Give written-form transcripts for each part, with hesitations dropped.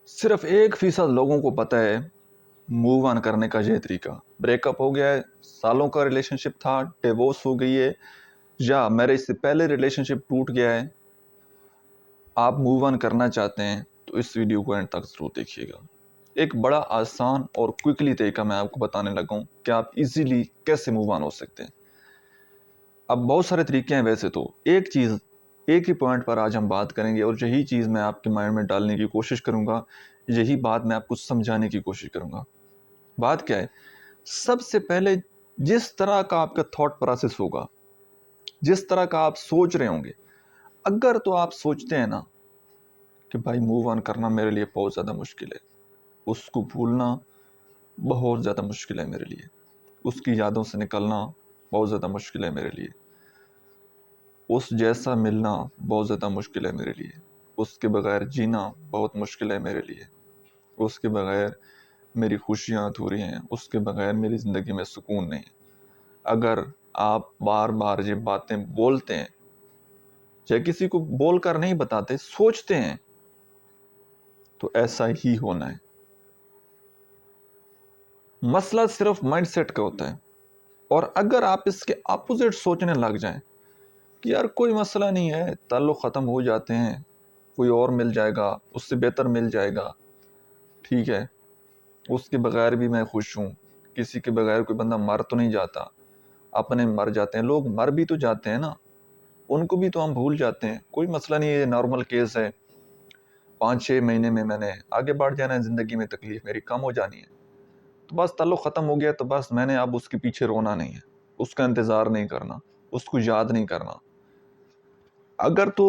صرف 1% لوگوں کو پتہ ہے موو آن کرنے کا یہ طریقہ۔ بریک اپ ہو گیا ہے، سالوں کا ریلیشن شپ تھا، ڈیورس ہو گئی ہے، یا میرج سے پہلے ریلیشن شپ ٹوٹ گیا ہے، آپ موو آن کرنا چاہتے ہیں تو اس ویڈیو کو اینڈ تک ضرور دیکھیے گا۔ ایک بڑا آسان اور کوئکلی طریقہ میں آپ کو بتانے لگا ہوں کہ آپ ایزیلی کیسے موو آن ہو سکتے ہیں۔ اب بہت سارے طریقے ہیں ویسے تو، ایک ہی پوائنٹ پر آج ہم بات کریں گے، اور یہی چیز میں آپ کے مائنڈ میں ڈالنے کی کوشش کروں گا، یہی بات میں آپ کو سمجھانے کی کوشش کروں گا۔ بات کیا ہے؟ سب سے پہلے جس طرح کا آپ کا تھاٹ پروسیس ہوگا، جس طرح کا آپ سوچ رہے ہوں گے، اگر تو آپ سوچتے ہیں نا کہ بھائی موو آن کرنا میرے لیے بہت زیادہ مشکل ہے، اس کو بھولنا بہت زیادہ مشکل ہے میرے لیے، اس کی یادوں سے نکلنا بہت زیادہ مشکل ہے میرے لیے، اس جیسا ملنا بہت زیادہ مشکل ہے میرے لیے، اس کے بغیر جینا بہت مشکل ہے میرے لیے، اس کے بغیر میری خوشیاں ادھوری ہیں، اس کے بغیر میری زندگی میں سکون نہیں ہے۔ اگر آپ بار بار یہ باتیں بولتے ہیں، چاہے کسی کو بول کر نہیں بتاتے، سوچتے ہیں، تو ایسا ہی ہونا ہے۔ مسئلہ صرف مائنڈ سیٹ کا ہوتا ہے، اور اگر آپ اس کے اپوزٹ سوچنے لگ جائیں کہ یار کوئی مسئلہ نہیں ہے، تعلق ختم ہو جاتے ہیں، کوئی اور مل جائے گا، اس سے بہتر مل جائے گا، ٹھیک ہے، اس کے بغیر بھی میں خوش ہوں، کسی کے بغیر کوئی بندہ مر تو نہیں جاتا، اپنے مر جاتے ہیں، لوگ مر بھی تو جاتے ہیں نا، ان کو بھی تو ہم بھول جاتے ہیں، کوئی مسئلہ نہیں ہے، نارمل کیس ہے، 5-6 مہینے میں نے آگے بڑھ جانا ہے، زندگی میں تکلیف میری کم ہو جانی ہے، تو بس تعلق ختم ہو گیا، تو بس میں نے اب اس کے پیچھے رونا نہیں ہے، اس کا انتظار نہیں کرنا، اس کو یاد نہیں کرنا۔ اگر تو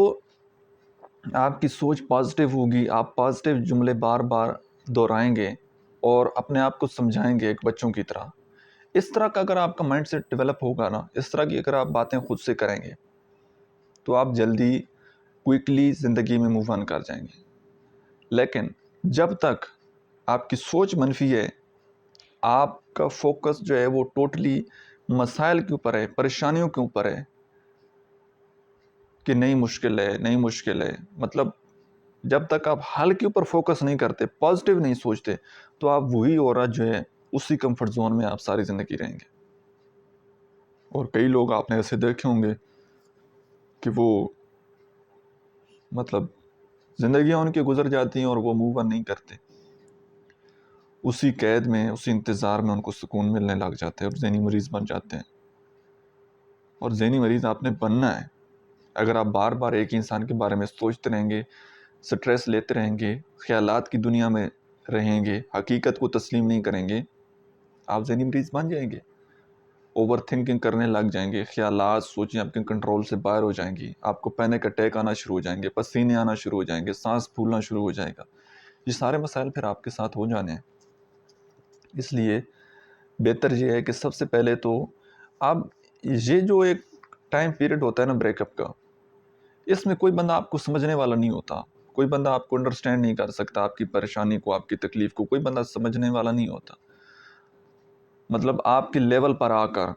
آپ کی سوچ پازیٹیو ہوگی، آپ پازیٹیو جملے بار بار دہرائیں گے اور اپنے آپ کو سمجھائیں گے ایک بچوں کی طرح، اس طرح کا اگر آپ کا مائنڈ سیٹ ڈیولپ ہوگا نا، اس طرح کی اگر آپ باتیں خود سے کریں گے، تو آپ جلدی کوئکلی زندگی میں موو آن کر جائیں گے۔ لیکن جب تک آپ کی سوچ منفی ہے، آپ کا فوکس جو ہے وہ ٹوٹلی مسائل کے اوپر ہے، پریشانیوں کے اوپر ہے، کہ نہیں مشکل ہے، نہیں مشکل ہے، مطلب جب تک آپ حل کے اوپر فوکس نہیں کرتے، پازیٹیو نہیں سوچتے، تو آپ وہی عورت جو ہے اسی کمفرٹ زون میں آپ ساری زندگی رہیں گے۔ اور کئی لوگ آپ نے ایسے دیکھے ہوں گے کہ وہ مطلب زندگیاں ان کی گزر جاتی ہیں اور وہ موو آن نہیں کرتے، اسی قید میں، اسی انتظار میں ان کو سکون ملنے لگ جاتے ہیں اور ذہنی مریض بن جاتے ہیں۔ اور ذہنی مریض آپ نے بننا ہے اگر آپ بار بار ایک انسان کے بارے میں سوچتے رہیں گے، سٹریس لیتے رہیں گے، خیالات کی دنیا میں رہیں گے، حقیقت کو تسلیم نہیں کریں گے، آپ ذہنی مریض بن جائیں گے، اوور تھنکنگ کرنے لگ جائیں گے، خیالات سوچیں آپ کے کنٹرول سے باہر ہو جائیں گی، آپ کو پینک اٹیک آنا شروع ہو جائیں گے، پسینے آنا شروع ہو جائیں گے، سانس پھولنا شروع ہو جائے گا، یہ سارے مسائل پھر آپ کے ساتھ ہو جانے ہیں۔ اس لیے بہتر یہ ہے کہ سب سے پہلے تو آپ یہ جو ایک ٹائم پیریڈ ہوتا ہے نا بریک اپ کا، اس میں کوئی بندہ آپ کو سمجھنے والا نہیں ہوتا، کوئی بندہ آپ کو انڈرسٹینڈ نہیں کر سکتا، آپ کی پریشانی کو، آپ کی تکلیف کو کوئی بندہ سمجھنے والا نہیں ہوتا۔ مطلب آپ کے لیول پر آ کر،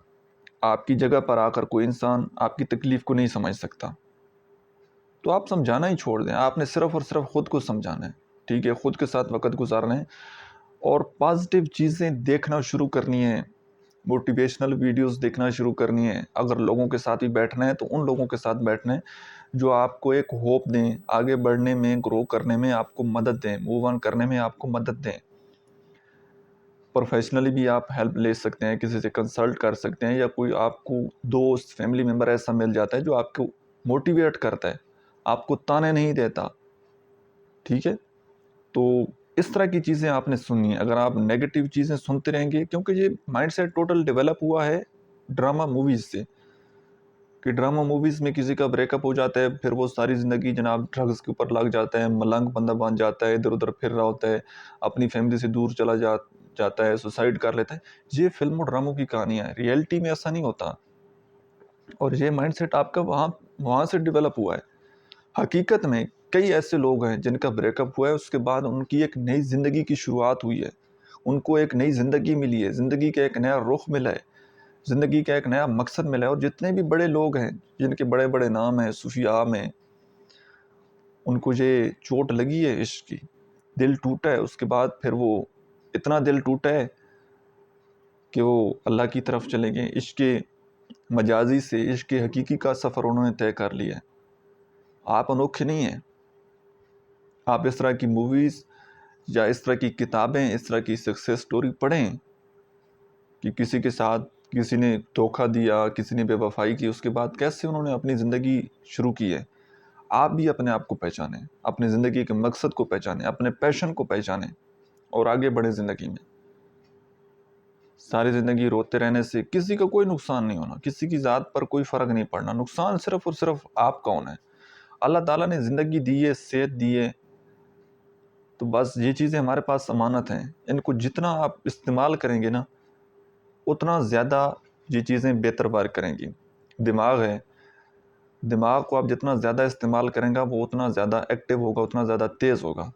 آپ کی جگہ پر آ کر کوئی انسان آپ کی تکلیف کو نہیں سمجھ سکتا، تو آپ سمجھانا ہی چھوڑ دیں، آپ نے صرف اور صرف خود کو سمجھانا ہے، ٹھیک ہے، خود کے ساتھ وقت گزارنا ہے اور پازیٹیو چیزیں دیکھنا شروع کرنی ہے، موٹیویشنل ویڈیوز دیکھنا شروع کرنی ہے، اگر لوگوں کے ساتھ بھی بیٹھنا ہے تو ان لوگوں کے ساتھ بیٹھنا ہے جو آپ کو ایک ہوپ دیں، آگے بڑھنے میں، گرو کرنے میں آپ کو مدد دیں، موو آن کرنے میں آپ کو مدد دیں۔ پروفیشنلی بھی آپ ہیلپ لے سکتے ہیں، کسی سے کنسلٹ کر سکتے ہیں، یا کوئی آپ کو دوست، فیملی ممبر ایسا مل جاتا ہے جو آپ کو موٹیویٹ کرتا ہے، آپ کو تانے نہیں دیتا، ٹھیک ہے۔ تو اس طرح کی چیزیں آپ نے سننی ہیں۔ اگر آپ نیگیٹو چیزیں سنتے رہیں گے، کیونکہ یہ مائنڈ سیٹ ٹوٹل ڈیولپ ہوا ہے ڈرامہ موویز سے، کہ ڈرامہ موویز میں کسی کا بریک اپ ہو جاتا ہے، پھر وہ ساری زندگی جناب ڈرگز کے اوپر لگ جاتا ہے، ملنگ بندہ بن جاتا ہے، ادھر ادھر پھر رہا ہوتا ہے، اپنی فیملی سے دور چلا جاتا ہے، سوسائڈ کر لیتا ہے۔ یہ فلم و ڈراموں کی کہانیاں ہیں، ریئلٹی میں ایسا نہیں ہوتا، اور یہ مائنڈ سیٹ آپ کا وہاں سے ڈیولپ ہوا ہے۔ حقیقت میں کئی ایسے لوگ ہیں جن کا بریک اپ ہوا ہے، اس کے بعد ان کی ایک نئی زندگی کی شروعات ہوئی ہے، ان کو ایک نئی زندگی ملی ہے، زندگی کا ایک نیا رخ ملا ہے، زندگی کا ایک نیا مقصد ملا ہے۔ اور جتنے بھی بڑے لوگ ہیں جن کے بڑے بڑے نام ہیں صوفیاء میں، ان کو یہ چوٹ لگی ہے عشق کی، دل ٹوٹا ہے، اس کے بعد پھر وہ اتنا دل ٹوٹا ہے کہ وہ اللہ کی طرف چلے گئے. عشق مجازی سے عشق حقیقی کا سفر انہوں نے طے کر لیا ہے. آپ انوکھے نہیں ہیں. آپ اس طرح کی موویز یا اس طرح کی کتابیں، اس طرح کی سکسیس سٹوری پڑھیں کہ کسی کے ساتھ کسی نے دھوکہ دیا، کسی نے بے وفائی کی، اس کے بعد کیسے انہوں نے اپنی زندگی شروع کی ہے. آپ بھی اپنے آپ کو پہچانیں، اپنی زندگی کے مقصد کو پہچانیں، اپنے پیشن کو پہچانیں اور آگے بڑھیں زندگی میں. ساری زندگی روتے رہنے سے کسی کا کوئی نقصان نہیں ہونا، کسی کی ذات پر کوئی فرق نہیں پڑنا. نقصان صرف اور صرف آپ کا ہونا ہے. اللہ تعالیٰ نے زندگی دی ہے، صحت دی ہے، تو بس یہ چیزیں ہمارے پاس امانت ہیں. ان کو جتنا آپ استعمال کریں گے نا، اتنا زیادہ یہ چیزیں بہتر بار کریں گی. دماغ ہے، دماغ کو آپ جتنا زیادہ استعمال کریں گا وہ اتنا زیادہ ایکٹیو ہوگا، اتنا زیادہ تیز ہوگا.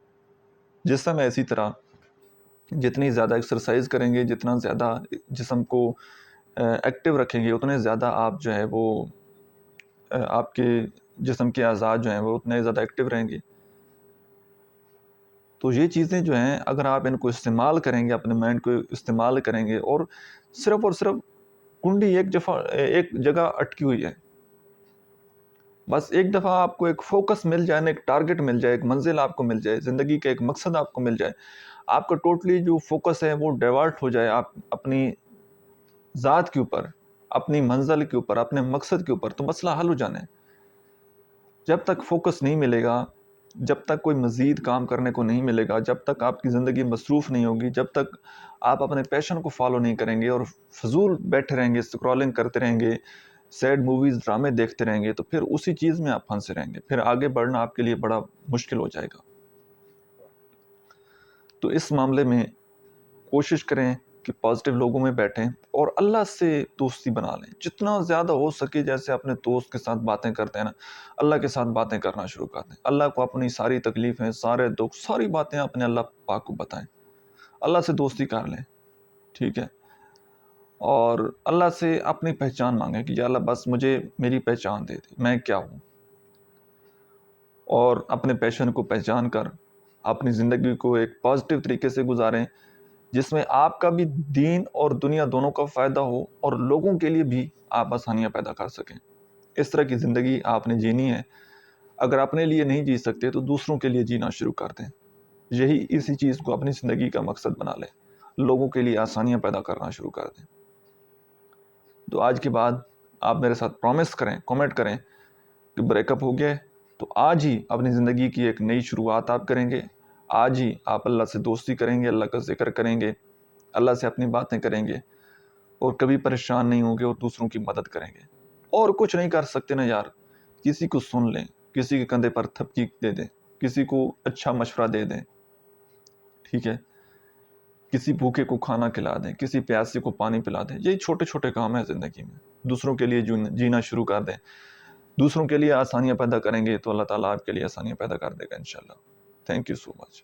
جسم ہے اسی طرح، جتنی زیادہ ایکسرسائز کریں گے، جتنا زیادہ جسم کو ایکٹیو رکھیں گے، اتنے زیادہ آپ جو ہے وہ آپ کے جسم کے اعضاء جو ہیں وہ اتنے زیادہ ایکٹیو رہیں گے. تو یہ چیزیں جو ہیں اگر آپ ان کو استعمال کریں گے، اپنے مائنڈ کو استعمال کریں گے، اور صرف کنڈی ایک جگہ اٹکی ہوئی ہے. بس ایک دفعہ آپ کو ایک فوکس مل جائے نا، ایک ٹارگٹ مل جائے، ایک منزل آپ کو مل جائے، زندگی کا ایک مقصد آپ کو مل جائے، آپ کا ٹوٹلی جو فوکس ہے وہ ڈائیورٹ ہو جائے آپ اپنی ذات کے اوپر، اپنی منزل کے اوپر، اپنے مقصد کے اوپر، تو مسئلہ حل ہو جانا ہے. جب تک فوکس نہیں ملے گا، جب تک کوئی مزید کام کرنے کو نہیں ملے گا، جب تک آپ کی زندگی مصروف نہیں ہوگی، جب تک آپ اپنے پیشن کو فالو نہیں کریں گے اور فضول بیٹھے رہیں گے، اسکرولنگ کرتے رہیں گے، سیڈ موویز ڈرامے دیکھتے رہیں گے، تو پھر اسی چیز میں آپ پھنسے رہیں گے. پھر آگے بڑھنا آپ کے لیے بڑا مشکل ہو جائے گا. تو اس معاملے میں کوشش کریں کہ پازیٹیو لوگوں میں بیٹھیں اور اللہ سے دوستی بنا لیں. جتنا زیادہ ہو سکے، جیسے اپنے دوست کے ساتھ باتیں کرتے ہیں نا، اللہ کے ساتھ باتیں کرنا شروع کر دیں. اللہ کو اپنی ساری تکلیفیں، سارے دکھ، ساری باتیں اپنے اللہ پاک کو بتائیں. اللہ سے دوستی کر لیں، ٹھیک ہے. اور اللہ سے اپنی پہچان مانگیں کہ یا اللہ بس مجھے میری پہچان دے دے، میں کیا ہوں. اور اپنے پیشن کو پہچان کر اپنی زندگی کو ایک پازیٹیو طریقے سے گزاریں، جس میں آپ کا بھی دین اور دنیا دونوں کا فائدہ ہو اور لوگوں کے لیے بھی آپ آسانیاں پیدا کر سکیں. اس طرح کی زندگی آپ نے جینی ہے. اگر اپنے لیے نہیں جی سکتے تو دوسروں کے لیے جینا شروع کر دیں. اسی چیز کو اپنی زندگی کا مقصد بنا لیں، لوگوں کے لیے آسانیاں پیدا کرنا شروع کر دیں. تو آج کے بعد آپ میرے ساتھ پرومس کریں، کمنٹ کریں کہ بریک اپ ہو گیا ہے تو آج ہی اپنی زندگی کی ایک نئی شروعات آپ کریں گے. آج ہی آپ اللہ سے دوستی کریں گے، اللہ کا ذکر کریں گے، اللہ سے اپنی باتیں کریں گے، اور کبھی پریشان نہیں ہوں گے، اور دوسروں کی مدد کریں گے. اور کچھ نہیں کر سکتے نا یار، کسی کو سن لیں، کسی کے کندھے پر تھپکی دے دیں، کسی کو اچھا مشورہ دے دیں، ٹھیک ہے. کسی بھوکے کو کھانا کھلا دیں، کسی پیاسے کو پانی پلا دیں. یہی چھوٹے چھوٹے کام ہیں زندگی میں. دوسروں کے لیے جینا شروع کر دیں، دوسروں کے لیے آسانیاں پیدا کریں گے تو اللہ تعالیٰ آپ کے لیے آسانیاں پیدا کر دے گا انشاءاللہ. Thank you so much.